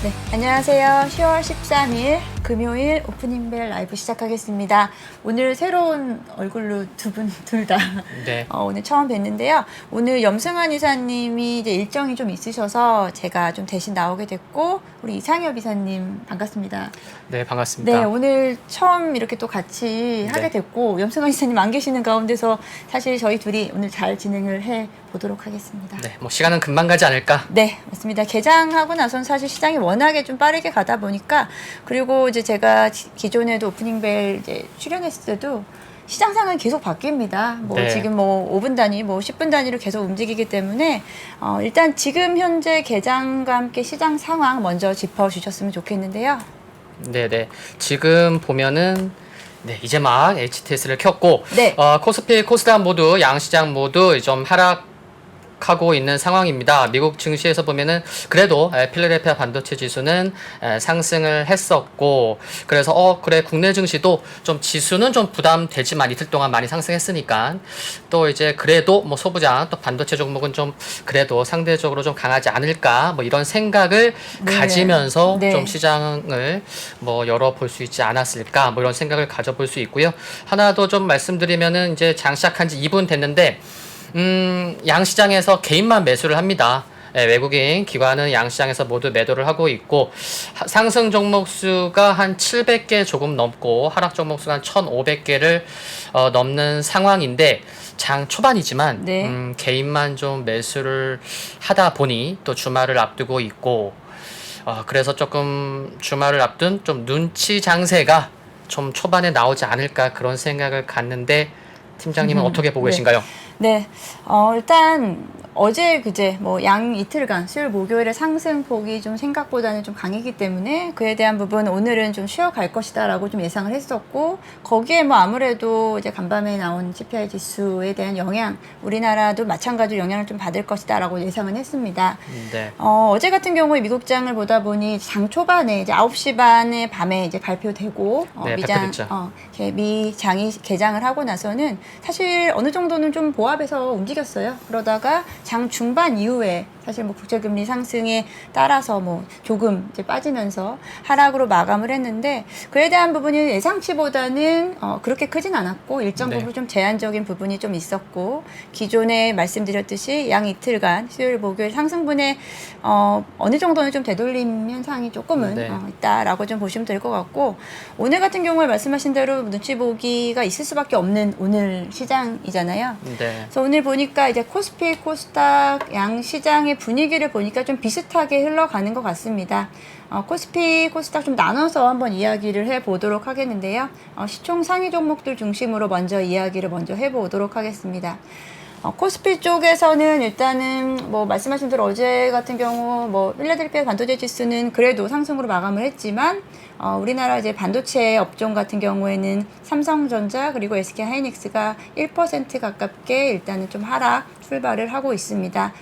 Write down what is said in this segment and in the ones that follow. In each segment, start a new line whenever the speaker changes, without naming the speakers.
네, 안녕하세요. 10월 13일 금요일 오프닝벨 라이브 시작하겠습니다. 오늘 새로운 얼굴로 두 분 둘 다
네.
오늘 처음 뵀는데요. 오늘 염승환 이사님이 이제 일정이 좀 있으셔서 제가 좀 대신 나오게 됐고, 우리 이상엽 이사님 반갑습니다.
네, 반갑습니다.
네, 오늘 처음 이렇게 또 같이 하게 됐고, 염승환 이사님 안 계시는 가운데서 사실 저희 둘이 오늘 잘 진행을 해 보도록 하겠습니다.
네, 뭐 시간은 금방 가지 않을까?
네, 맞습니다. 개장하고 나선 사실 시장이 워낙에 좀 빠르게 가다 보니까, 그리고 이제 제가 기존에도 오프닝벨 이제 출연했을 때도 시장 상황이 계속 바뀝니다. 뭐
네.
지금 뭐 5분 단위, 뭐 10분 단위로 계속 움직이기 때문에 일단 지금 현재 개장과 함께 시장 상황 먼저 짚어주셨으면 좋겠는데요.
네. 지금 보면은 이제 막 HTS를 켰고
네.
코스피, 코스닥 모두 양시장 모두 좀 하락하고 있는 상황입니다. 미국 증시에서 보면은 그래도 필라델피아 반도체 지수는 상승을 했었고, 그래서 그래 국내 증시도 좀 지수는 좀 부담되지만 이틀 동안 많이 상승했으니까 또 이제 그래도 뭐 소부장 또 반도체 종목은 좀 그래도 상대적으로 좀 강하지 않을까 뭐 이런 생각을
네.
가지면서
네.
좀 시장을 뭐 열어볼 수 있지 않았을까 뭐 이런 생각을 가져볼 수 있고요. 하나 더 좀 말씀드리면은 이제 장 시작한 지 2분 됐는데 양시장에서 개인만 매수를 합니다. 외국인 기관은 양시장에서 모두 매도를 하고 있고, 상승 종목 수가 한 700개 조금 넘고 하락 종목 수가 한 1,500개를 넘는 상황인데, 장 초반이지만
네.
개인만 좀 매수를 하다 보니 또 주말을 앞두고 있고, 그래서 조금 주말을 앞둔 좀 눈치 장세가 좀 초반에 나오지 않을까 그런 생각을 갖는데, 팀장님은 어떻게 보고
네.
계신가요?
네, 일단 어제 그제 뭐 양 이틀간 수요일 목요일에 상승폭이 좀 생각보다는 좀 강했기 때문에 그에 대한 부분 오늘은 좀 쉬어갈 것이다라고 좀 예상을 했었고, 거기에 뭐 아무래도 이제 간밤에 나온 CPI 지수에 대한 영향, 우리나라도 마찬가지로 영향을 좀 받을 것이다라고 예상은 했습니다.
네.
어제 같은 경우에 미국장을 보다 보니 장 초반에 이제 9시 반에 밤에 이제 발표되고
네, 발표됐죠.
미장이 개장을 하고 나서는 사실 어느 정도는 좀 보합해서 움직였어요. 그러다가 장 중반 이후에 사실 뭐 국제금리 상승에 따라서 뭐 조금 이제 빠지면서 하락으로 마감을 했는데, 그에 대한 부분이 예상치보다는 그렇게 크진 않았고 일정
네.
부분 좀 제한적인 부분이 좀 있었고, 기존에 말씀드렸듯이 양 이틀간 수요일 목요일 상승분에 어느 정도는 좀 되돌림 현상이 조금은
네.
있다라고 좀 보시면 될 것 같고, 오늘 같은 경우에 말씀하신 대로 눈치 보기가 있을 수밖에 없는 오늘 시장이잖아요.
네.
그래서 오늘 보니까 이제 코스피, 코스닥 양 시장의 분위기를 보니까 좀 비슷하게 흘러가는 것 같습니다. 코스피, 코스닥 좀 나눠서 한번 이야기를 해보도록 하겠는데요. 시총 상위 종목들 중심으로 먼저 이야기를 먼저 해보도록 하겠습니다. 코스피 쪽에서는 일단은 뭐 말씀하신 대로 어제 같은 경우 뭐 필라델피아 반도체 지수는 그래도 상승으로 마감을 했지만, 우리나라 이제 반도체 업종 같은 경우에는 삼성전자 그리고 SK하이닉스가 1% 가깝게 일단은 좀 하락 출발을 하고 있습니다.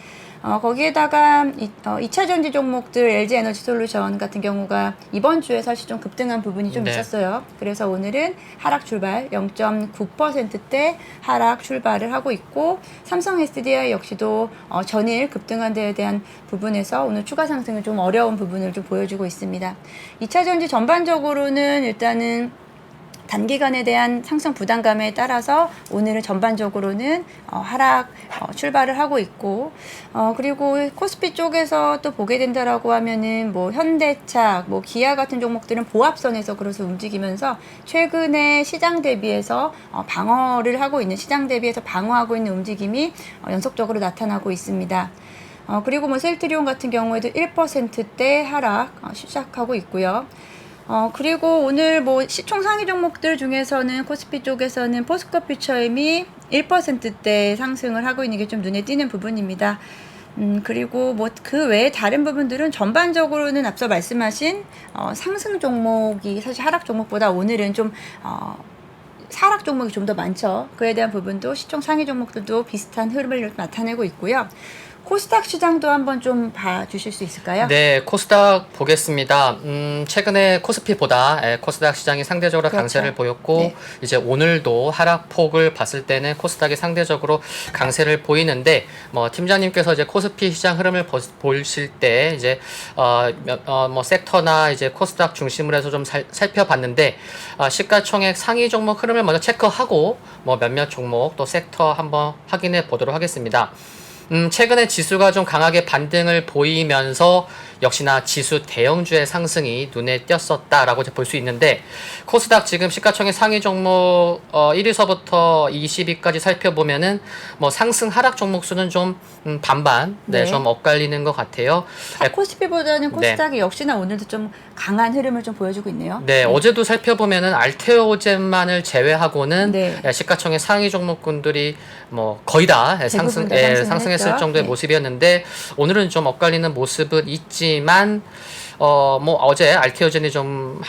거기에다가 2차 전지 종목들 LG에너지솔루션 같은 경우가 이번 주에 사실 좀 급등한 부분이 좀
네.
있었어요. 그래서 오늘은 하락 출발 0.9%대 하락 출발을 하고 있고, 삼성 SDI 역시도 전일 급등한 데에 대한 부분에서 오늘 추가 상승은 좀 어려운 부분을 좀 보여주고 있습니다. 2차 전지 전반적으로는 일단은 단기간에 대한 상승 부담감에 따라서 오늘은 전반적으로는 하락 출발을 하고 있고, 그리고 코스피 쪽에서 또 보게 된다라고 하면은 뭐 현대차, 뭐 기아 같은 종목들은 보합선에서 그래서 움직이면서 최근에 시장 대비해서 방어를 하고 있는, 시장 대비해서 방어하고 있는 움직임이 연속적으로 나타나고 있습니다. 그리고 뭐 셀트리온 같은 경우에도 1%대 하락 시작하고 있고요. 그리고 오늘 뭐 시총 상위 종목들 중에서는 코스피 쪽에서는 포스코 퓨처엠이 1%대 상승을 하고 있는 게 좀 눈에 띄는 부분입니다. 그리고 뭐 그 외에 다른 부분들은 전반적으로는 앞서 말씀하신 상승 종목이 사실 하락 종목보다 오늘은 좀 하락 종목이 좀 더 많죠. 그에 대한 부분도 시총 상위 종목들도 비슷한 흐름을 나타내고 있고요. 코스닥 시장도 한번 좀 봐주실 수 있을까요?
네, 코스닥 보겠습니다. 최근에 코스피보다 코스닥 시장이 상대적으로
그렇죠.
강세를 보였고,
네.
이제 오늘도 하락폭을 봤을 때는 코스닥이 상대적으로 강세를 보이는데, 뭐 팀장님께서 이제 코스피 시장 흐름을 보실 때 이제 뭐 섹터나 이제 코스닥 중심으로 해서 좀 살펴봤는데, 시가총액 상위 종목 흐름을 먼저 체크하고, 뭐 몇몇 종목 또 섹터 한번 확인해 보도록 하겠습니다. 최근에 지수가 좀 강하게 반등을 보이면서 역시나 지수 대형주의 상승이 눈에 띄었었다라고 볼 수 있는데, 코스닥 지금 시가총액 상위 종목 1위서부터 20위까지 살펴보면은 뭐 상승 하락 종목 수는 좀 반반
네.
좀 엇갈리는 것 같아요.
코스피보다는 코스닥이 역시나 오늘도 좀 강한 흐름을 좀 보여주고 있네요.
네, 어제도 살펴보면은 알테오젠만을 제외하고는
네.
시가총액 상위 종목군들이 뭐 거의 다
대부분 다 상승을
상승했을
했죠.
정도의
네.
모습이었는데, 오늘은 좀 엇갈리는 모습은 있지만 뭐 어제 알테오젠이 좀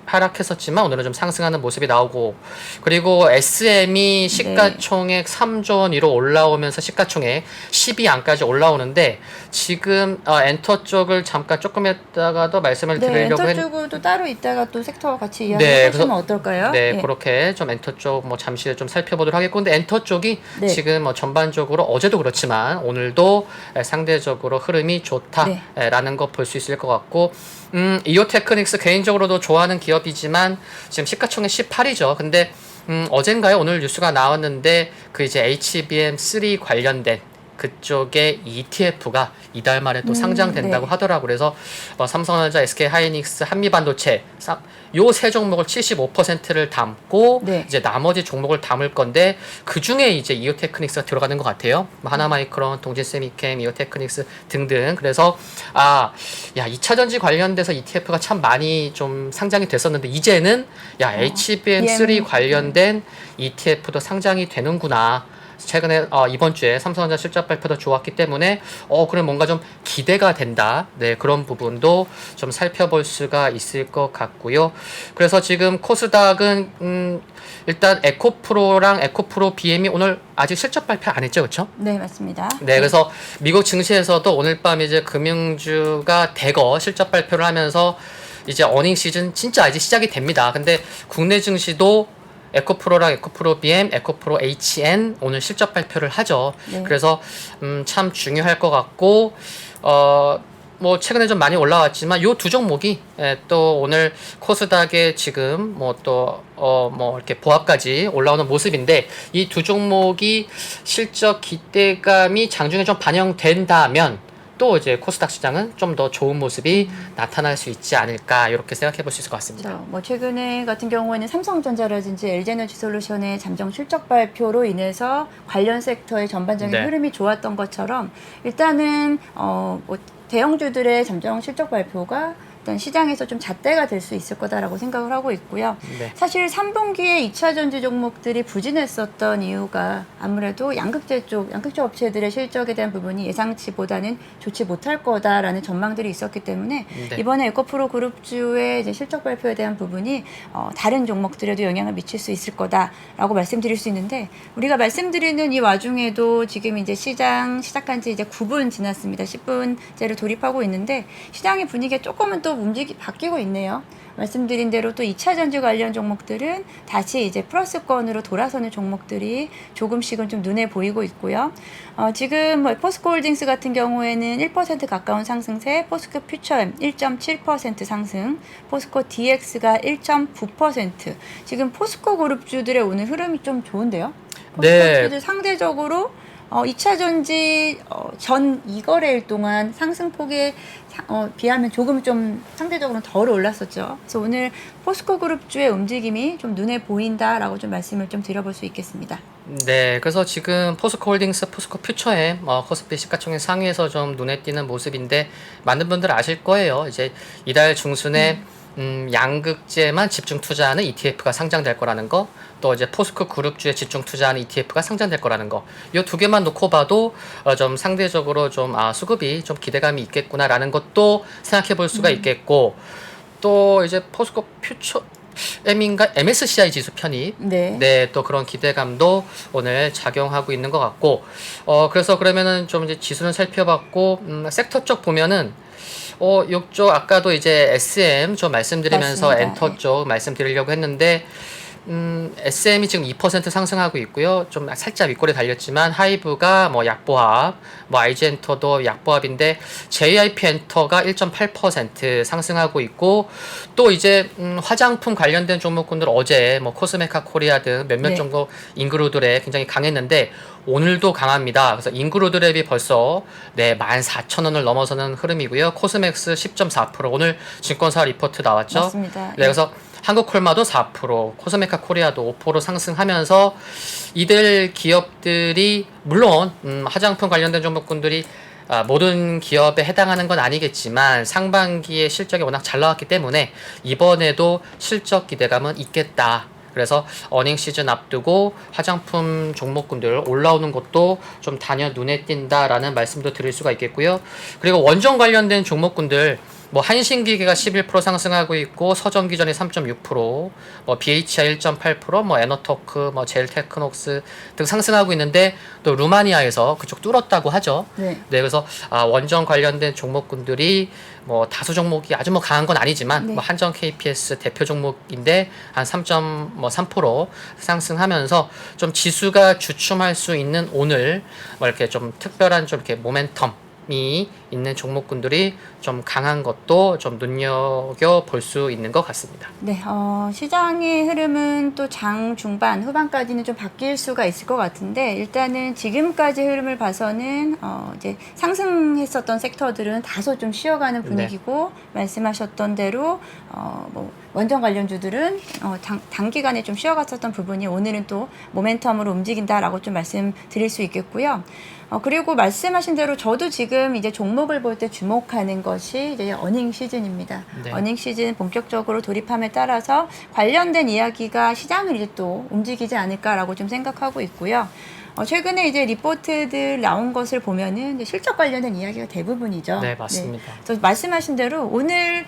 하락했었지만 오늘은 좀 상승하는 모습이 나오고, 그리고 SM이 시가총액 3조 원 위로 올라오면서 시가총액 10위 안까지 올라오는데, 지금 엔터 쪽을 잠깐 조금 했다가도 말씀을
네,
드리려고
엔터
했
쪽도 따로 있다가 또 섹터와 같이
네,
이야기해 보시면
그래서-
어떨까요?
네,
예.
그렇게 좀 엔터 쪽 뭐 잠시 좀 살펴보도록 하겠고, 근데 엔터 쪽이
네.
지금 뭐 전반적으로 어제도 그렇지만 오늘도 상대적으로 흐름이 좋다라는 거 볼 수 있을 것 같고, 이오테크닉스 개인적으로도 좋아하는 기업이지만 지금 시가총액 18이죠. 근데 어젠가요? 오늘 뉴스가 나왔는데 그 이제 HBM3 관련된 그쪽에 ETF가 이달 말에 또 상장된다고
네.
하더라고요. 그래서 삼성전자, SK하이닉스, 한미반도체 요 세 종목을 75%를 담고
네.
이제 나머지 종목을 담을 건데, 그 중에 이제 이오테크닉스가 들어가는 것 같아요. 뭐 하나마이크론, 동진세미캠, 이오테크닉스 등등. 그래서 야 2차 전지 관련돼서 ETF가 참 많이 좀 상장이 됐었는데, 이제는 HBM3 관련된 ETF도 상장이 되는구나. 최근에 이번 주에 삼성전자 실적 발표도 좋았기 때문에 그럼 뭔가 좀 기대가 된다. 네, 그런 부분도 좀 살펴볼 수가 있을 것 같고요. 그래서 지금 코스닥은 일단 에코프로랑 에코프로 BM이 오늘 아직 실적 발표 안 했죠, 그렇죠?
네, 맞습니다.
네, 그래서 미국 증시에서도 오늘 밤 이제 금융주가 대거 실적 발표를 하면서 이제 어닝 시즌 진짜 이제 시작이 됩니다. 근데 국내 증시도 에코프로랑 에코프로 BM, 에코프로 HN 오늘 실적 발표를 하죠.
네.
그래서 참 중요할 것 같고, 뭐 최근에 좀 많이 올라왔지만 요 두 종목이 또 오늘 코스닥에 지금 뭐 또 뭐 이렇게 보합까지 올라오는 모습인데, 이 두 종목이 실적 기대감이 장중에 좀 반영된다면 또 이제 코스닥 시장은 좀 더 좋은 모습이 나타날 수 있지 않을까, 이렇게 생각해 볼 수 있을 것 같습니다.
그렇죠. 뭐 최근에 같은 경우에는 삼성전자라든지 LG에너지솔루션의 잠정 실적 발표로 인해서 관련 섹터의 전반적인
네.
흐름이 좋았던 것처럼, 일단은 뭐 대형주들의 잠정 실적 발표가 일단 시장에서 좀 잣대가 될 수 있을 거다라고 생각을 하고 있고요.
네.
사실 3분기에 2차 전지 종목들이 부진했었던 이유가 아무래도 양극재 업체들의 실적에 대한 부분이 예상치보다는 좋지 못할 거다라는 전망들이 있었기 때문에
네.
이번에 에코프로 그룹주의 이제 실적 발표에 대한 부분이 다른 종목들에도 영향을 미칠 수 있을 거다라고 말씀드릴 수 있는데, 우리가 말씀드리는 이 와중에도 지금 이제 시작한 지 이제 9분 지났습니다. 10분째를 돌입하고 있는데, 시장의 분위기가 조금은 또 바뀌고 있네요. 말씀드린 대로 또 2차 전지 관련 종목들은 다시 이제 플러스권으로 돌아서는 종목들이 조금씩은 좀 눈에 보이고 있고요. 지금 뭐 포스코홀딩스 같은 경우에는 1% 가까운 상승세, 포스코 퓨처엠 1.7% 상승, 포스코 DX가 1.9%. 지금 포스코 그룹주들의 오늘 흐름이 좀 좋은데요. 포스코
네.
그룹주들 상대적으로 2차 전지 전 2거래일 동안 상승폭에 비하면 조금 좀 상대적으로 덜 올랐었죠. 그래서 오늘 포스코 그룹주의 움직임이 좀 눈에 보인다라고 좀 말씀을 좀 드려볼 수 있겠습니다.
네, 그래서 지금 포스코홀딩스, 포스코 퓨처엠 코스피 시가총액 상위에서 좀 눈에 띄는 모습인데, 많은 분들 아실 거예요. 이제 이달 중순에 양극재만 집중 투자하는 ETF가 상장될 거라는 거, 또 이제 포스코 그룹주에 집중 투자하는 ETF가 상장될 거라는 거, 이 두 개만 놓고 봐도 좀 상대적으로 좀 수급이 좀 기대감이 있겠구나라는 것도 생각해 볼 수가 있겠고, 또 이제 포스코 퓨처 M인가 MSCI 지수 편입.
네.
네, 또 그런 기대감도 오늘 작용하고 있는 것 같고, 그래서 그러면은 좀 이제 지수는 살펴봤고, 섹터 쪽 보면은, 요쪽 아까도 이제 SM 좀 말씀드리면서
맞습니다.
엔터
네.
쪽 말씀드리려고 했는데, SM이 지금 2% 상승하고 있고요. 좀 살짝 윗골이 달렸지만 하이브가 뭐 약보합, 뭐 IG 엔터도 약보합인데 JYP 엔터가 1.8% 상승하고 있고 또 이제 화장품 관련된 종목군들 어제 뭐 코스메카 코리아 등 몇몇
네.
정도 인그루드랩 굉장히 강했는데 오늘도 강합니다. 그래서 인그루드랩이 벌써 14,000원을 넘어서는 흐름이고요. 코스맥스 10.4% 오늘 증권사 리포트 나왔죠.
맞습니다.
네, 그래서 한국콜마도 4%, 코스메카 코리아도 5% 상승하면서 이들 기업들이 물론 화장품 관련된 종목군들이 모든 기업에 해당하는 건 아니겠지만 상반기에 실적이 워낙 잘 나왔기 때문에 이번에도 실적 기대감은 있겠다. 그래서 어닝 시즌 앞두고 화장품 종목군들 올라오는 것도 좀 단연 눈에 띈다라는 말씀도 드릴 수가 있겠고요. 그리고 원전 관련된 종목군들 뭐 한신기계가 11% 상승하고 있고 서전기전이 3.6%, 뭐 BHI 1.8%, 뭐 에너토크, 뭐 젤테크녹스 등 상승하고 있는데 또 루마니아에서 그쪽 뚫었다고 하죠.
네.
그래서 원전 관련된 종목군들이 뭐 다수 종목이 아주 뭐 강한 건 아니지만
네.
뭐 한전 KPS 대표 종목인데 한 3.3% 상승하면서 좀 지수가 주춤할 수 있는 오늘 뭐 이렇게 좀 특별한 좀 이렇게 모멘텀이 있는 종목군들이 좀 강한 것도 좀 눈여겨 볼 수 있는 것 같습니다.
네, 시장의 흐름은 또 장 중반, 후반까지는 좀 바뀔 수가 있을 것 같은데, 일단은 지금까지 흐름을 봐서는, 이제 상승했었던 섹터들은 다소 좀 쉬어가는 분위기고, 말씀하셨던 대로, 뭐, 원전 관련주들은, 단기간에 좀 쉬어갔었던 부분이 오늘은 또 모멘텀으로 움직인다라고 좀 말씀드릴 수 있겠고요. 그리고 말씀하신 대로 저도 지금 이제 종목을 볼 때 주목하는 것이 이제 어닝 시즌입니다.
네.
어닝 시즌 본격적으로 돌입함에 따라서 관련된 이야기가 시장을 이제 또 움직이지 않을까라고 좀 생각하고 있고요. 최근에 이제 리포트들 나온 것을 보면은 이제 실적 관련된 이야기가 대부분이죠.
네, 맞습니다.
그래서 말씀하신 대로 오늘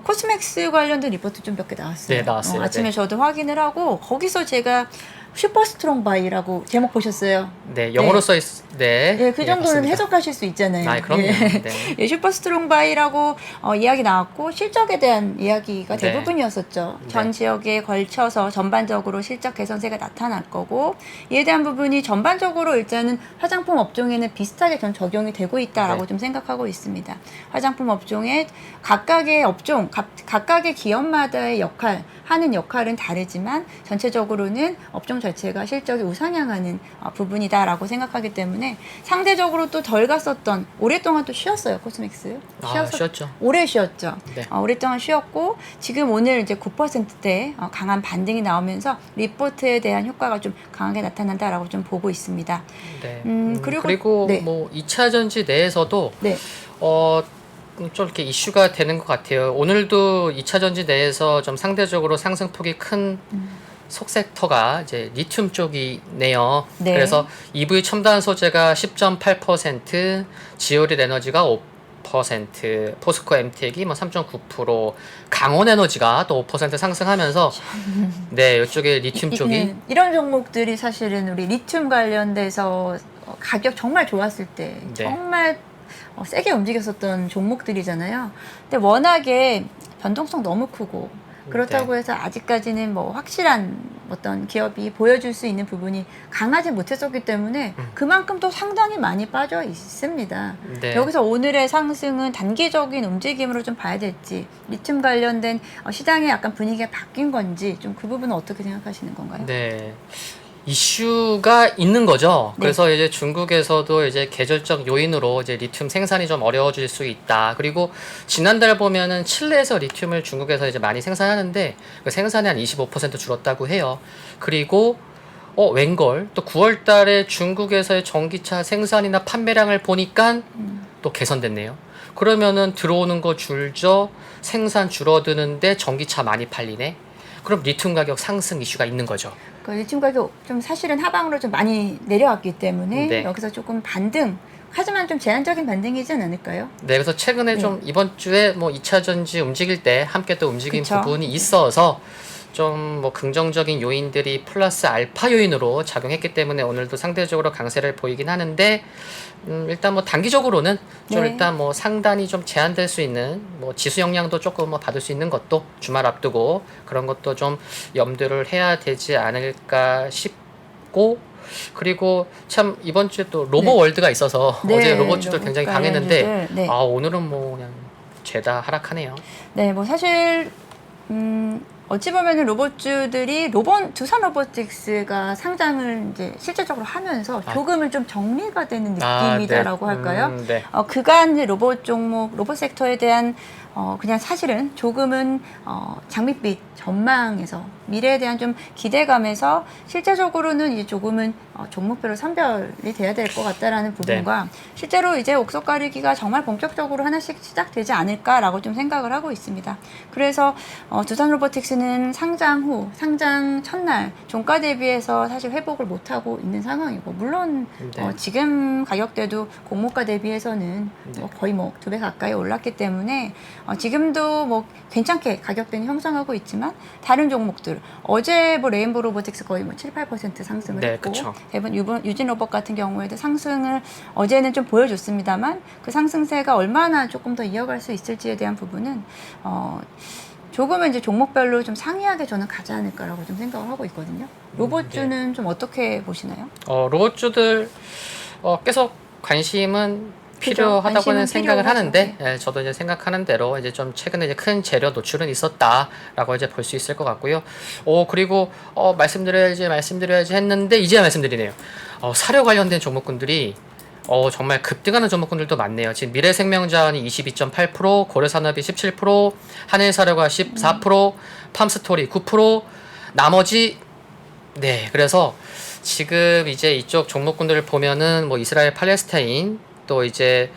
코스맥스 관련된 리포트 좀 몇 개 나왔어요.
네, 나왔어요.
아침에
네.
저도 확인을 하고 거기서 제가 슈퍼 스트롱 바이라고 제목 보셨어요?
네, 영어로 써 있. 네.
예, 그 정도는
맞습니다.
해석하실 수 있잖아요.
아, 그럼요.
예.
네.
예, 슈퍼 스트롱 바이라고 이야기 나왔고 실적에 대한 이야기가
네.
대부분이었었죠.
네.
전 지역에 걸쳐서 전반적으로 실적 개선세가 나타날 거고 이에 대한 부분이 전반적으로 일단은 화장품 업종에는 비슷하게 전 적용이 되고 있다라고
네.
좀 생각하고 있습니다. 화장품 업종에 각각의 업종, 각각의 기업마다의 하는 역할은 다르지만 전체적으로는 업종 자체가 실적이 우상향하는 부분이다라고 생각하기 때문에 상대적으로 또 덜 갔었던 오랫동안 또 쉬었어요 코스맥스.
쉬었죠.
오래 쉬었죠.
네.
오랫동안 쉬었고 지금 오늘 이제 9%대 강한 반등이 나오면서 리포트에 대한 효과가 좀 강하게 나타난다라고 좀 보고 있습니다.
네.
그리고 네.
뭐 2차 전지 내에서도
네.
좀 이렇게 이슈가 되는 것 같아요. 오늘도 2차 전지 내에서 좀 상대적으로 상승폭이 큰 속섹터가 이제 리튬 쪽이네요.
네.
그래서 EV 첨단 소재가 10.8%, 지오릴 에너지가 5%, 포스코 엠텍이 뭐 3.9%, 강원 에너지가 또 5% 상승하면서 네, 이쪽에 리튬 쪽이
이런 종목들이 사실은 우리 리튬 관련돼서 가격 정말 좋았을 때
네.
정말 세게 움직였었던 종목들이잖아요. 근데 워낙에 변동성 너무 크고 그렇다고 해서 아직까지는 뭐 확실한 어떤 기업이 보여줄 수 있는 부분이 강하지 못했었기 때문에 그만큼 또 상당히 많이 빠져 있습니다.
네.
여기서 오늘의 상승은 단기적인 움직임으로 좀 봐야 될지 리튬 관련된 시장의 약간 분위기가 바뀐 건지 좀 그 부분은 어떻게 생각하시는 건가요?
네. 이슈가 있는 거죠.
네.
그래서 이제 중국에서도 이제 계절적 요인으로 이제 리튬 생산이 좀 어려워질 수 있다. 그리고 지난달 보면은 칠레에서 리튬을 중국에서 이제 많이 생산하는데 그 생산이 한 25% 줄었다고 해요. 그리고 웬걸 또 9월 달에 중국에서의 전기차 생산이나 판매량을 보니까 또 개선됐네요. 그러면은 들어오는 거 줄죠. 생산 줄어드는데 전기차 많이 팔리네. 그럼 리튬 가격 상승 이슈가 있는 거죠.
그 리튬 가격 좀 사실은 하방으로 좀 많이 내려왔기 때문에
네.
여기서 조금 반등 하지만 좀 제한적인 반등이지 않을까요?
네, 그래서 최근에
네.
좀 이번 주에 뭐 2차 전지 움직일 때 함께 또 움직인
그쵸.
부분이 있어서 좀 뭐 긍정적인 요인들이 플러스 알파 요인으로 작용했기 때문에 오늘도 상대적으로 강세를 보이긴 하는데 일단 뭐 단기적으로는 좀
네.
일단 뭐 상단이 좀 제한될 수 있는 뭐 지수 영향도 조금 뭐 받을 수 있는 것도 주말 앞두고 그런 것도 좀 염두를 해야 되지 않을까 싶고 그리고 참 이번 주에 또 로보
네.
월드가 있어서
네,
어제 로봇주들
로봇
굉장히 강했는데
관련주들, 네.
오늘은 뭐 그냥 죄다 하락하네요.
네, 뭐 사실 어찌 보면은 로봇주들이 두산 로보틱스가 상장을 이제 실질적으로 하면서 조금은 좀 정리가 되는 느낌이다라고
네.
할까요?
네.
그간 이제 로봇 종목, 로봇 섹터에 대한 그냥 사실은 조금은 장밋빛 전망에서 미래에 대한 좀 기대감에서 실제적으로는 이제 조금은 종목별로 선별이 돼야 될 것 같다라는 부분과 실제로 이제 옥석 가리기가 정말 본격적으로 하나씩 시작되지 않을까라고 좀 생각을 하고 있습니다. 그래서 두산 로보틱스는 상장 후, 상장 첫날 종가 대비해서 사실 회복을 못하고 있는 상황이고 물론
네.
지금 가격대도 공모가 대비해서는
네.
거의 뭐 2배 가까이 올랐기 때문에 지금도 뭐 괜찮게 가격대는 형성하고 있지만 다른 종목들 어제 뭐 레인보우 로보틱스 거의 뭐 7, 8% 상승을
네,
했고
그쵸.
유진 로봇 같은 경우에도 상승을 어제는 좀 보여줬습니다만 그 상승세가 얼마나 조금 더 이어갈 수 있을지에 대한 부분은 조금은 이제 종목별로 좀 상이하게 저는 가지 않을까라고 좀 생각을 하고 있거든요. 로봇주는 좀 어떻게 보시나요?
로봇주들 계속 관심은 필요하다고는
관심은
생각을
필요하죠.
하는데 저도 이제 생각하는 대로 이제 좀 최근에 이제 큰 재료 노출은 있었다라고 이제 볼 수 있을 것 같고요. 그리고 말씀드려야지 했는데 이제야 말씀드리네요. 사료 관련된 종목군들이 정말 급등하는 종목군들도 많네요. 지금 미래생명자원이 22.8%, 고려산업이 17%, 한일사료가 14%, 팜스토리 9%, 나머지 그래서 지금 이제 이쪽 종목군들을 보면은 뭐 이스라엘 팔레스타인 또 이제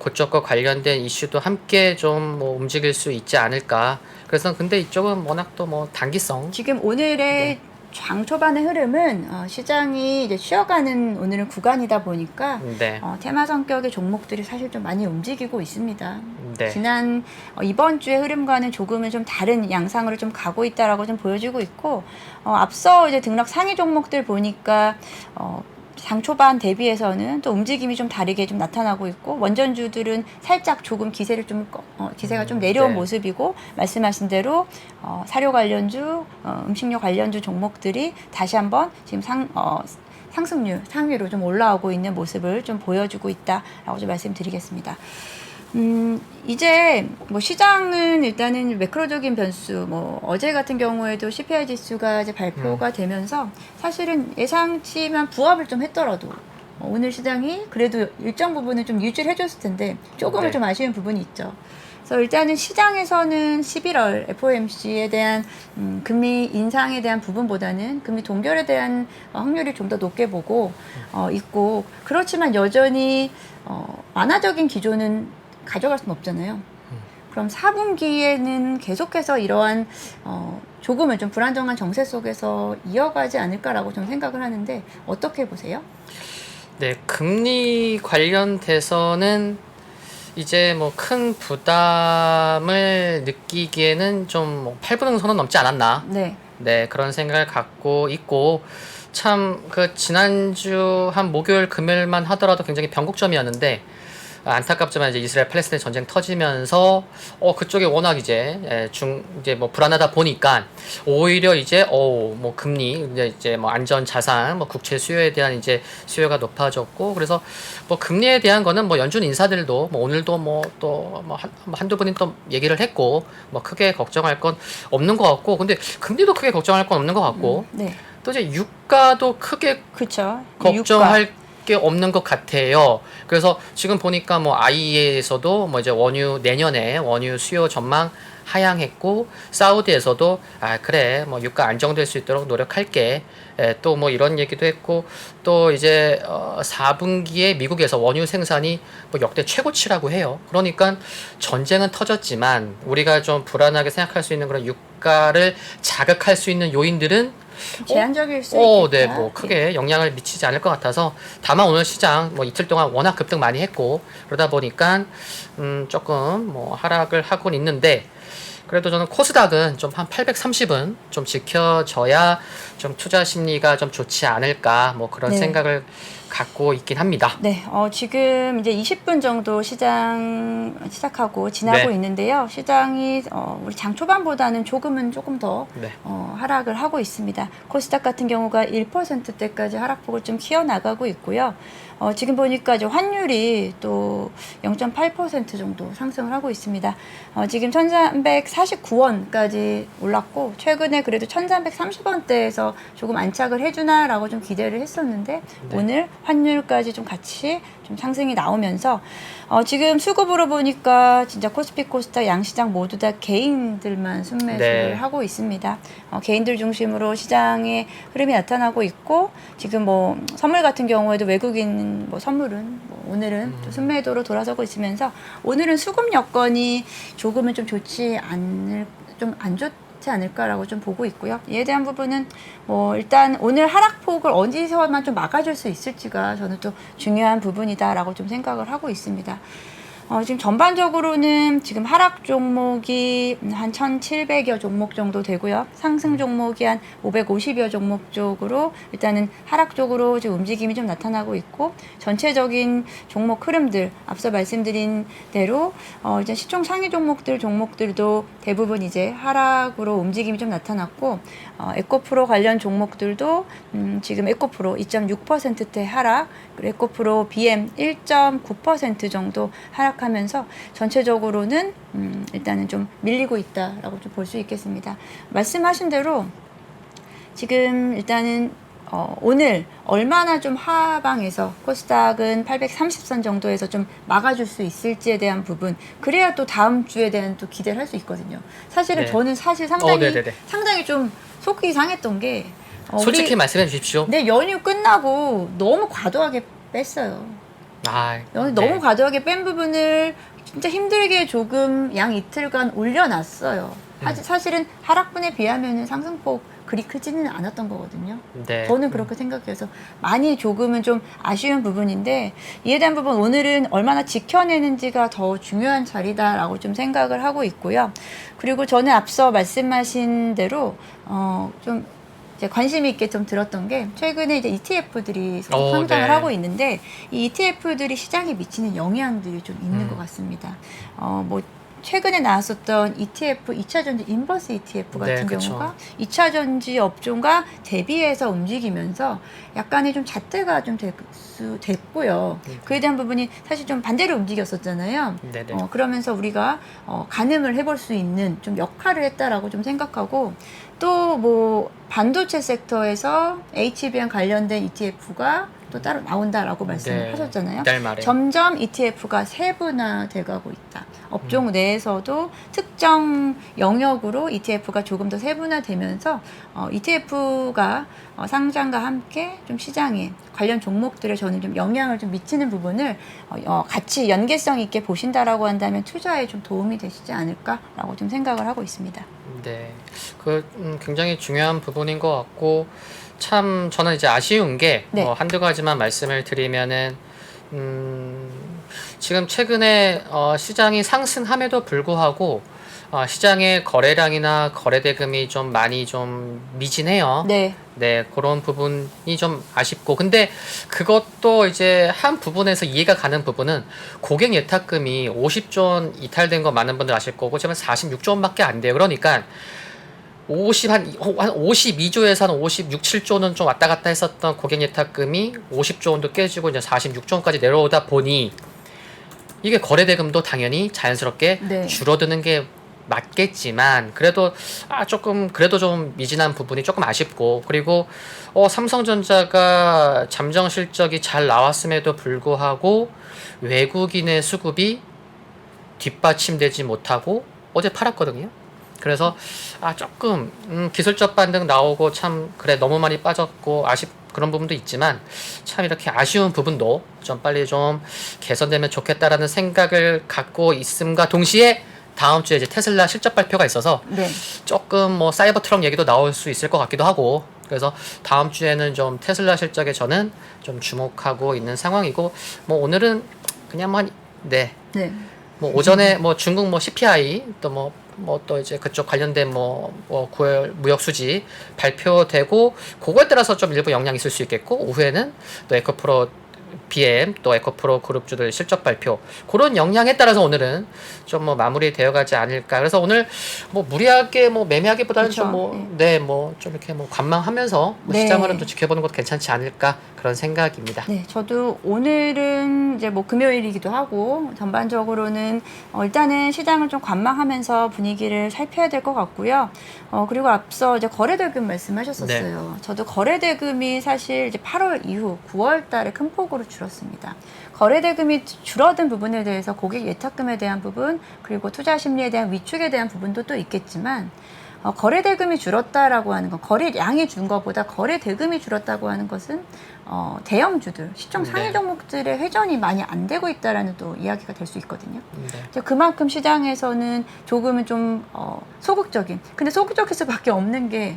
그쪽과 관련된 이슈도 함께 좀 뭐 움직일 수 있지 않을까. 그래서 근데 이쪽은 워낙 또 뭐 단기성.
지금 오늘의 장 초반의 흐름은 시장이 이제 쉬어가는 오늘은 구간이다 보니까 테마 성격의 종목들이 사실 좀 많이 움직이고 있습니다. 지난 이번 주의 흐름과는 조금은 좀 다른 양상으로 좀 가고 있다라고 좀 보여지고 있고 앞서 이제 등락 상위 종목들 보니까 장 초반 대비해서는 또 움직임이 좀 다르게 좀 나타나고 있고 원전주들은 살짝 조금 기세가 좀 내려온 모습이고 말씀하신 대로 사료 관련주, 음식료 관련주 종목들이 다시 한번 지금 상승률 상위로 좀 올라오고 있는 모습을 좀 보여주고 있다라고 좀 말씀드리겠습니다. 이제 뭐 시장은 일단은 매크로적인 변수, 뭐 어제 같은 경우에도 CPI 지수가 이제 발표가 되면서 사실은 예상치만 부합을 좀 했더라도 오늘 시장이 그래도 일정 부분은 좀 유지를 해줬을 텐데 조금은 좀 아쉬운 부분이 있죠. 그래서 일단은 시장에서는 11월 FOMC에 대한 금리 인상에 대한 부분보다는 금리 동결에 대한 확률이 좀 더 높게 보고 있고 그렇지만 여전히 완화적인 기조는 가져갈 수는 없잖아요. 그럼 4분기에는 계속해서 이러한 조금은 좀 불안정한 정세 속에서 이어가지 않을까라고 좀 생각을 하는데 어떻게 보세요?
네, 금리 관련돼서는 이제 뭐 큰 부담을 느끼기에는 좀 뭐 8분응선은 넘지 않았나. 네, 그런 생각을 갖고 있고 참 그 지난주 한 목요일 금요일만 하더라도 굉장히 변곡점이었는데 안타깝지만 이제 이스라엘 팔레스타인 전쟁 터지면서 그쪽에 워낙 이제 뭐 불안하다 보니까 오히려 이제 뭐 금리 이제 뭐 안전 자산 뭐 국채 수요에 대한 이제 수요가 높아졌고 그래서 뭐 금리에 대한 거는 뭐 연준 인사들도 뭐 오늘도 뭐 또 뭐 한두 분이 또 얘기를 했고 뭐 크게 걱정할 건 없는 것 같고 근데 금리도 크게 걱정할 건 없는 것 같고 또 이제 유가도 크게 걱정할 게 없는 것 같아요. 그래서 지금 보니까 뭐 IEA에서도 뭐 이제 내년에 원유 수요 전망 하향했고 사우디에서도 그래 뭐 유가 안정될 수 있도록 노력할게. 또 뭐 이런 얘기도 했고 또 이제 4분기에 미국에서 원유 생산이 뭐 역대 최고치라고 해요. 그러니까 전쟁은 터졌지만 우리가 좀 불안하게 생각할 수 있는 그런 유가를 자극할 수 있는 요인들은
제한적일 수 있겠다.
네, 뭐 크게 영향을 미치지 않을 것 같아서 다만 오늘 시장 뭐 이틀 동안 워낙 급등 많이 했고 그러다 보니까 조금 뭐 하락을 하곤 있는데 그래도 저는 코스닥은 좀 한 830은 좀 지켜져야 좀 투자 심리가 좀 좋지 않을까 뭐 그런
네.
생각을 갖고 있긴 합니다.
네, 지금 이제 20분 정도 시장 시작하고 지나고
네.
있는데요. 시장이 우리 장 초반보다는 조금 더
네.
하락을 하고 있습니다. 코스닥 같은 경우가 1%대까지 하락폭을 좀 키워나가고 있고요. 지금 보니까 이제 환율이 또 0.8% 정도 상승을 하고 있습니다. 지금 1349원까지 올랐고, 최근에 그래도 1330원대에서 조금 안착을 해주나라고 좀 기대를 했었는데,
네.
오늘 환율까지 좀 같이 좀 상승이 나오면서 지금 수급으로 보니까 진짜 코스피 코스닥 양시장 모두 다 개인들만 순매수를
네.
하고 있습니다. 개인들 중심으로 시장의 흐름이 나타나고 있고, 지금 뭐 선물 같은 경우에도 외국인 뭐 선물은 오늘은 좀 순매도로 돌아서고 있으면서, 오늘은 수급 여건이 조금은 좀 좋지 않을, 좀 안 좋지 않을까라고 좀 보고 있고요. 이에 대한 부분은 뭐 일단 오늘 하락폭을 어디서만 좀 막아줄 수 있을지가 저는 또 중요한 부분이다라고 좀 생각을 하고 있습니다. 지금 전반적으로는 지금 하락 종목이 한 1,700여 종목 정도 되고요. 상승 종목이 한 550여 종목 쪽으로 일단은 하락 쪽으로 지금 움직임이 좀 나타나고 있고, 전체적인 종목 흐름들 앞서 말씀드린 대로 이제 시총 상위 종목들도 대부분 이제 하락으로 움직임이 좀 나타났고, 에코프로 관련 종목들도 지금 에코프로 2.6%대 하락, 그리고 에코프로 BM 1.9% 정도 하락하면서 전체적으로는 일단은 좀 밀리고 있다라고 좀 볼 수 있겠습니다. 말씀하신 대로 지금 일단은 오늘 얼마나 좀 하방에서 코스닥은 830선 정도에서 좀 막아줄 수 있을지에 대한 부분, 그래야 또 다음 주에 대한 또 기대를 할 수 있거든요. 사실은
네.
저는 상당히 좀 속이 상했던 게
솔직히 말씀해 주십시오.
네, 연휴 끝나고 너무 과도하게 뺐어요.
네.
너무 과도하게 뺀 부분을 진짜 힘들게 조금 양 이틀간 올려놨어요. 사실은 하락분에 비하면 상승폭 그리 크지는 않았던 거거든요.
네.
저는 그렇게 생각해서 많이 조금은 좀 아쉬운 부분인데, 이에 대한 부분 오늘은 얼마나 지켜내는지가 더 중요한 자리다라고 좀 생각을 하고 있고요. 그리고 저는 앞서 말씀하신 대로 좀 이제 관심 있게 좀 들었던 게, 최근에 이제 ETF들이 상장을
네.
하고 있는데, 이 ETF들이 시장에 미치는 영향들이 좀 있는 것 같습니다. 뭐 최근에 나왔었던 ETF 2차전지 인버스 ETF 같은
네, 그쵸.
경우가 2차전지 업종과 대비해서 움직이면서 약간의 좀 잣대가 좀 됐고요. 그에 대한 부분이 사실 좀 반대로 움직였었잖아요.
네네.
그러면서 우리가 가늠을 해볼 수 있는 좀 역할을 했다라고 좀 생각하고, 또 뭐 반도체 섹터에서 HBM 관련된 ETF가 또 따로 나온다라고 말씀을
네.
하셨잖아요.
이달 말에.
점점 ETF가 세분화돼가고 있다. 업종 내에서도 특정 영역으로 ETF가 조금 더 세분화되면서 ETF가 상장과 함께 좀 시장에 관련 종목들에 저는 좀 영향을 좀 미치는 부분을 같이 연계성 있게 보신다라고 한다면 투자에 좀 도움이 되시지 않을까라고 좀 생각을 하고 있습니다.
네, 굉장히 중요한 부분인 것 같고, 참 저는 이제 아쉬운 게
네.
한두 가지만 말씀을 드리면은 지금 최근에 시장이 상승함에도 불구하고 시장의 거래량이나 거래대금이 좀 많이 좀 미진해요.
네.
네, 그런 부분이 좀 아쉽고, 근데 그것도 이제 한 부분에서 이해가 가는 부분은 고객 예탁금이 50조 원 이탈된 거 많은 분들 아실 거고, 지금 46조 원밖에 안 돼요. 그러니까 한 52조에서 한 56, 7조는 좀 왔다 갔다 했었던 고객 예탁금이 50조 원도 깨지고 이제 46조 원까지 내려오다 보니 이게 거래대금도 당연히 자연스럽게
네.
줄어드는 게 맞겠지만, 그래도 그래도 좀 미진한 부분이 조금 아쉽고, 그리고 삼성전자가 잠정 실적이 잘 나왔음에도 불구하고 외국인의 수급이 뒷받침되지 못하고 어제 팔았거든요. 그래서 조금 기술적 반등 나오고 참 그래 너무 많이 빠졌고 그런 부분도 있지만, 참 이렇게 아쉬운 부분도 좀 빨리 좀 개선되면 좋겠다라는 생각을 갖고 있음과 동시에, 다음 주에 이제 테슬라 실적 발표가 있어서
네.
조금 뭐 사이버 트럭 얘기도 나올 수 있을 것 같기도 하고, 그래서 다음 주에는 좀 테슬라 실적에 저는 좀 주목하고 있는 상황이고, 뭐 오늘은 그냥 네.
네.
뭐 오전에 뭐 중국 뭐 CPI 또 뭐 뭐 또 이제 그쪽 관련된 뭐 9월 무역 수지 발표되고 그거에 따라서 좀 일부 영향이 있을 수 있겠고 오후에는 또 에코프로 BM 또 에코프로 그룹주들 실적 발표 그런 영향에 따라서 오늘은 좀 뭐 마무리되어 가지 않을까. 그래서 오늘 뭐 무리하게 뭐 매매하기보다는
그쵸.
좀 뭐 좀 이렇게 뭐 관망하면서 뭐
네.
시장 흐름도 지켜보는 것도 괜찮지 않을까 그런 생각입니다.
네, 저도 오늘은 이제 뭐 금요일이기도 하고 전반적으로는 일단은 시장을 좀 관망하면서 분위기를 살펴야 될 것 같고요. 그리고 앞서 이제 거래대금 말씀하셨었어요. 저도 거래대금이 사실 이제 8월 이후 9월 달에 큰 폭으로 줄었습니다. 거래대금이 줄어든 부분에 대해서 고객 예탁금에 대한 부분 그리고 투자 심리에 대한 위축에 대한 부분도 또 있겠지만 거래대금이 줄었다라고 하는 건 거래량이 준 것보다 거래대금이 줄었다고 하는 것은 대형주들, 시총 상위
네.
종목들의 회전이 많이 안 되고 있다라는 또 이야기가 될 수 있거든요.
네.
이제 그만큼 시장에서는 조금은 좀 소극적인, 근데 소극적일 수밖에 없는 게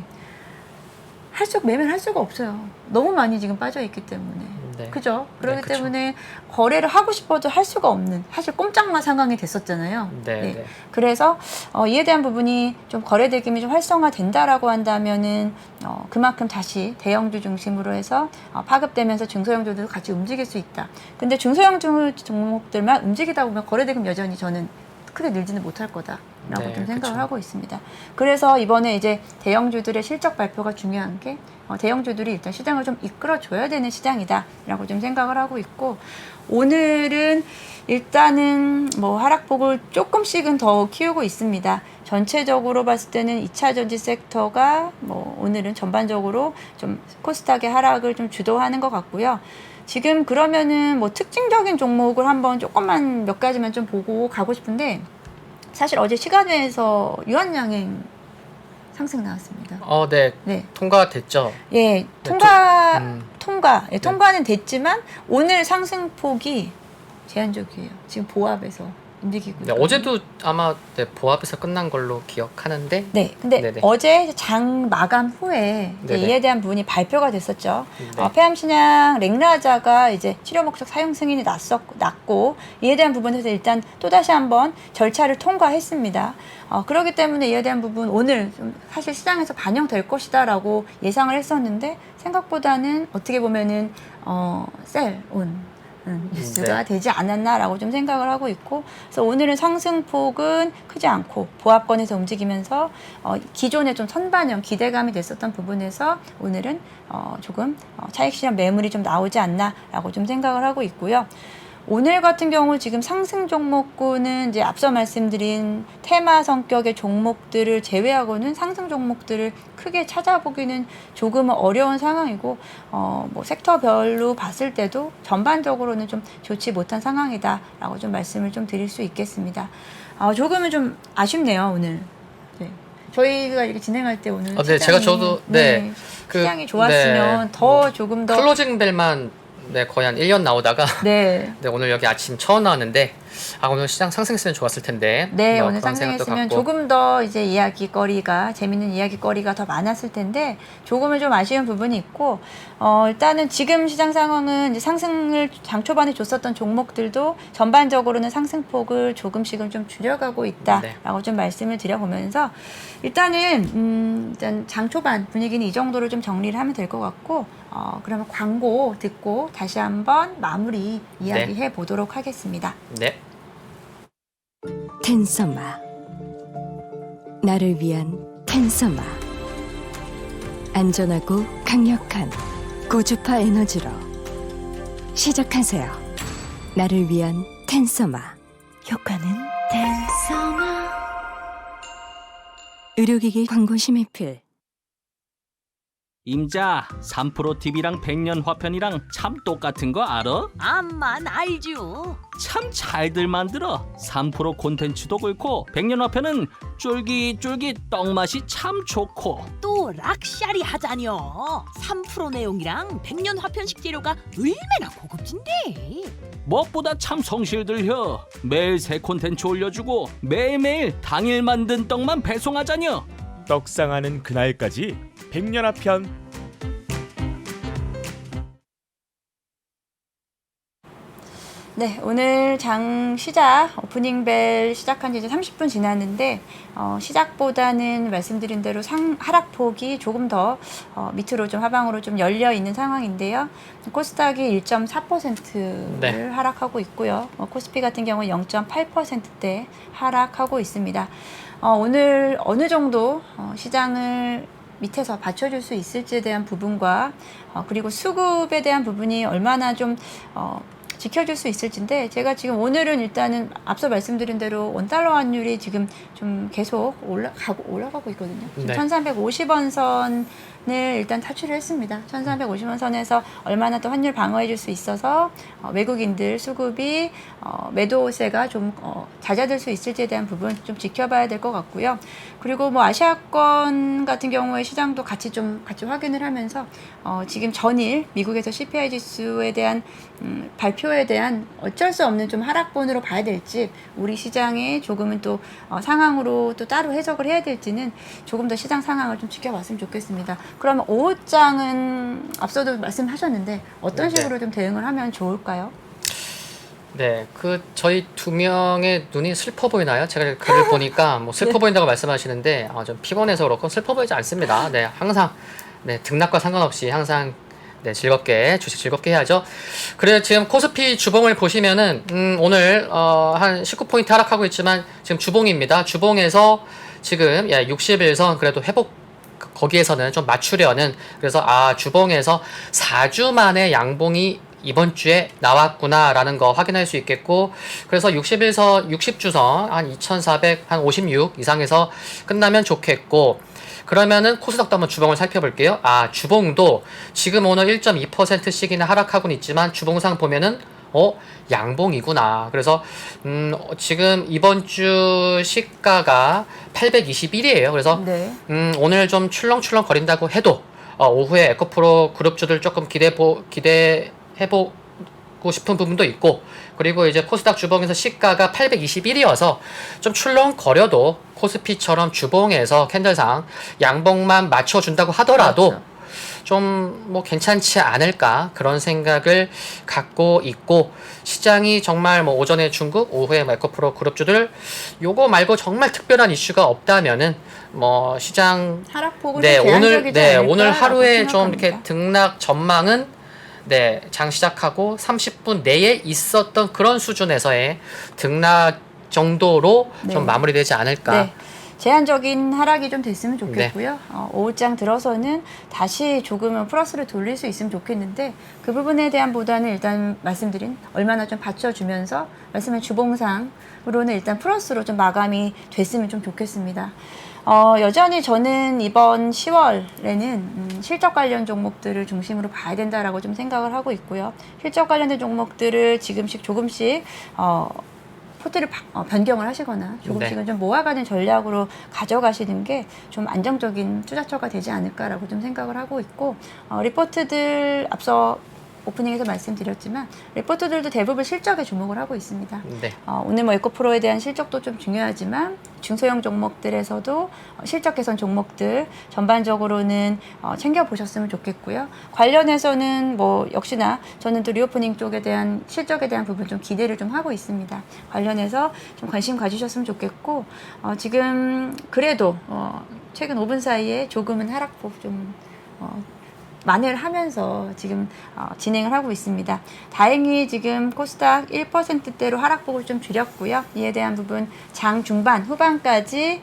매매를 할 수가 없어요. 너무 많이 지금 빠져 있기 때문에.
네.
그죠? 그렇기
그쵸.
때문에 거래를 하고 싶어도 할 수가 없는 사실 꼼짝마 상황이 됐었잖아요.
네.
그래서 이에 대한 부분이 좀 거래대금이 좀 활성화된다라고 한다면은 그만큼 다시 대형주 중심으로 해서 파급되면서 중소형주도 같이 움직일 수 있다. 근데 중소형 종목들만 움직이다 보면 거래대금 여전히 저는 크게 늘지는 못할 거다라고
네,
좀 생각을
그쵸.
하고 있습니다. 그래서 이번에 이제 대형주들의 실적 발표가 중요한 게 대형주들이 일단 시장을 좀 이끌어줘야 되는 시장이다라고 좀 생각을 하고 있고 오늘은 일단은 뭐 하락폭을 조금씩은 더 키우고 있습니다. 전체적으로 봤을 때는 2차 전지 섹터가 뭐 오늘은 전반적으로 좀 코스닥의 하락을 좀 주도하는 것 같고요. 지금 그러면은 뭐 특징적인 종목을 한번 조금만 몇 가지만 좀 보고 가고 싶은데 사실 어제 시간외에서 유한양행 상승 나왔습니다.
네.
네.
통과됐죠.
예, 통과는 됐지만 오늘 상승폭이 제한적이에요. 지금 보합에서 움직이고
네,
있거든요.
어제도 아마 보합에서 끝난 걸로 기억하는데.
네, 근데
네네.
어제 장 마감 후에 이제
네네.
이에 대한 부분이 발표가 됐었죠.
네.
폐암신약 렉라자가 이제 치료 목적 사용 승인이 났고 이에 대한 부분에서 일단 또 다시 한번 절차를 통과했습니다. 그렇기 때문에 이에 대한 부분 오늘 좀 사실 시장에서 반영될 것이다라고 예상을 했었는데 생각보다는 어떻게 보면은 셀온 뉴스가
네.
되지 않았나라고 좀 생각을 하고 있고 그래서 오늘은 상승폭은 크지 않고 보합권에서 움직이면서 기존에 좀 선반영 기대감이 됐었던 부분에서 오늘은 조금 차익 실현 매물이 좀 나오지 않나라고 좀 생각을 하고 있고요. 오늘 같은 경우 지금 상승 종목군은 이제 앞서 말씀드린 테마 성격의 종목들을 제외하고는 상승 종목들을 크게 찾아보기는 조금은 어려운 상황이고 뭐 섹터별로 봤을 때도 전반적으로는 좀 좋지 못한 상황이다라고 좀 말씀을 좀 드릴 수 있겠습니다. 조금은 좀 아쉽네요 오늘. 네. 저희가 이렇게 진행할 때 오늘
네, 저도
시장이 좋았으면 더 조금 더
클로징 벨만 거의 한 1년 나오다가
네.
오늘 여기 아침 처음 나왔는데 오늘 시장 상승했으면 좋았을 텐데.
네,
뭐
오늘
그런 생각도
상승했으면
갖고.
조금 더 이제 재밌는 이야기거리가 더 많았을 텐데 조금은 좀 아쉬운 부분이 있고 일단은 지금 시장 상황은 이제 상승을 장 초반에 줬었던 종목들도 전반적으로는 상승폭을 조금씩은 좀 줄여가고 있다라고 좀 말씀을 드려보면서 일단은 일단 장 초반 분위기는 이 정도로 좀 정리를 하면 될 것 같고 그러면 광고 듣고 다시 한번 마무리 이야기해 보도록 하겠습니다.
네.
텐서마 나를 위한 텐서마 안전하고 강력한 고주파 에너지로 시작하세요. 나를 위한 텐서마 효과는 텐서마 의료기기 광고 심의필
임자, 3프로TV랑 백년 화편이랑 참 똑같은 거 알아?
암만 알죠.
참 잘들 만들어. 3프로 콘텐츠도 그렇고 백년 화편은 쫄깃쫄깃 떡맛이 참 좋고
또 락샤리 하자뇨. 3% 내용이랑 백년 화편식 재료가 얼마나 고급진데.
무엇보다 참 성실들혀. 매일 새 콘텐츠 올려주고 매일매일 당일 만든 떡만 배송하자뇨.
떡상하는 그날까지 백년화편.
네, 오늘 장 시작, 오프닝 벨 시작한 지 이제 30분 지났는데, 시작보다는 말씀드린 대로 하락폭이 조금 더 밑으로 좀 하방으로 좀 열려 있는 상황인데요. 코스닥이 1.4%를
네.
하락하고 있고요. 코스피 같은 경우 0.8%대 하락하고 있습니다. 오늘 어느 정도 시장을 밑에서 받쳐줄 수 있을지에 대한 부분과 그리고 수급에 대한 부분이 얼마나 좀 지켜줄 수 있을진데, 제가 지금 오늘은 일단은 앞서 말씀드린 대로 원달러 환율이 지금 좀 계속 올라가고 있거든요. 지금
네.
1350원 선을 일단 탈출을 했습니다. 1350원 선에서 얼마나 또 환율 방어해 줄 수 있어서 외국인들 수급이 매도세가 좀 잦아들 수 있을지에 대한 부분 좀 지켜봐야 될 것 같고요. 그리고 뭐 아시아권 같은 경우에 시장도 같이 확인을 하면서 지금 전일 미국에서 CPI 지수에 대한 발표에 대한 어쩔 수 없는 좀 하락분으로 봐야 될지, 우리 시장의 조금은 또 상황으로 또 따로 해석을 해야 될지는 조금 더 시장 상황을 좀 지켜봤으면 좋겠습니다. 그러면 오후장은 앞서도 말씀하셨는데 어떤
네.
식으로 좀 대응을 하면 좋을까요?
네, 저희 두 명의 눈이 슬퍼 보이나요? 제가 글을 보니까 뭐 슬퍼 보인다고 말씀하시는데 좀 피곤해서 그렇고 슬퍼 보이지 않습니다. 네, 항상 등락과 상관없이 항상 주식 즐겁게 해야죠. 그래서 지금 코스피 주봉을 보시면은 오늘 한 19포인트 하락하고 있지만 지금 주봉입니다. 주봉에서 지금 60일선 그래도 거기에서는 좀 맞추려는, 그래서 주봉에서 4주 만에 양봉이 이번 주에 나왔구나라는 거 확인할 수 있겠고, 그래서 60주선 한 2456 이상에서 끝나면 좋겠고, 그러면은 코스닥도 한번 주봉을 살펴볼게요. 주봉도 지금 오늘 1.2%씩이나 하락하고는 있지만 주봉상 보면은 양봉이구나. 그래서 지금 이번 주 시가가 821이에요. 그래서
네.
오늘 좀 출렁출렁 거린다고 해도 오후에 에코프로 그룹주들 조금 기대해보고 싶은 부분도 있고, 그리고 이제 코스닥 주봉에서 시가가 821이어서 좀 출렁거려도 코스피처럼 주봉에서 캔들상 양봉만 맞춰준다고 하더라도
그렇죠.
좀 뭐 괜찮지 않을까, 그런 생각을 갖고 있고, 시장이 정말 뭐 오전에 중국, 오후에 에코프로 그룹주들 요거 말고 정말 특별한 이슈가 없다면은 뭐 시장
하락폭은 좀 제한적이지 않을까라고
오늘 하루에 좀
생각합니다.
이렇게 등락 전망은 장 시작하고 30분 내에 있었던 그런 수준에서의 등락 정도로
네.
좀 마무리되지 않을까.
네. 제한적인 하락이 좀 됐으면 좋겠고요. 오후장 들어서는 다시 조금은 플러스를 돌릴 수 있으면 좋겠는데, 그 부분에 대한 보다는 일단 말씀드린 얼마나 좀 받쳐주면서 말씀한 주봉상으로는 일단 플러스로 좀 마감이 됐으면 좀 좋겠습니다. 여전히 저는 이번 10월에는 실적 관련 종목들을 중심으로 봐야 된다라고 좀 생각을 하고 있고요. 실적 관련된 종목들을 조금씩 포트를 변경을 하시거나 조금씩은 좀 모아가는 전략으로 가져가시는 게 좀 안정적인 투자처가 되지 않을까라고 좀 생각을 하고 있고, 리포트들 앞서 오프닝에서 말씀드렸지만 리포트들도 대부분 실적에 주목을 하고 있습니다.
네.
오늘 뭐 에코프로에 대한 실적도 좀 중요하지만 중소형 종목들에서도 실적 개선 종목들 전반적으로는 챙겨보셨으면 좋겠고요. 관련해서는 뭐 역시나 저는 또 리오프닝 쪽에 대한 실적에 대한 부분 좀 기대를 좀 하고 있습니다. 관련해서 좀 관심 가지셨으면 좋겠고, 지금 그래도 최근 5분 사이에 조금은 하락폭 좀 만회를 하면서 지금 진행을 하고 있습니다. 다행히 지금 코스닥 1%대로 하락폭을 좀 줄였고요. 이에 대한 부분 장 중반, 후반까지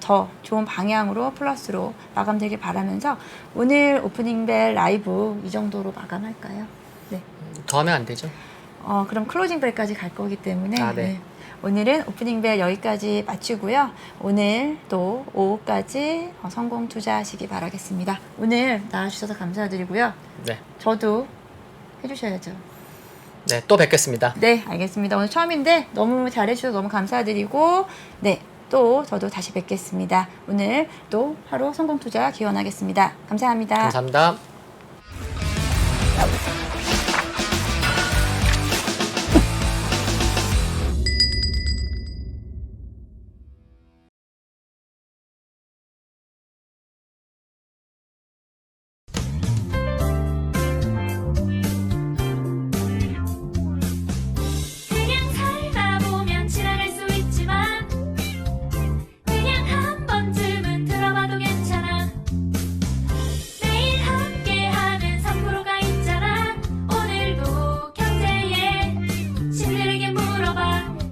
더 좋은 방향으로 플러스로 마감되길 바라면서 오늘 오프닝벨 라이브 이 정도로 마감할까요? 네.
더 하면 안 되죠?
그럼 클로징 벨까지 갈 거기 때문에
네.
오늘은 오프닝벨 여기까지 마치고요. 오늘 또 오후까지 성공 투자하시기 바라겠습니다. 오늘 나와주셔서 감사드리고요.
네.
저도 해주셔야죠.
네, 또 뵙겠습니다.
네, 알겠습니다. 오늘 처음인데 너무 잘해주셔서 너무 감사드리고, 네, 또 저도 다시 뵙겠습니다. 오늘 또 하루 성공 투자 기원하겠습니다. 감사합니다.
감사합니다.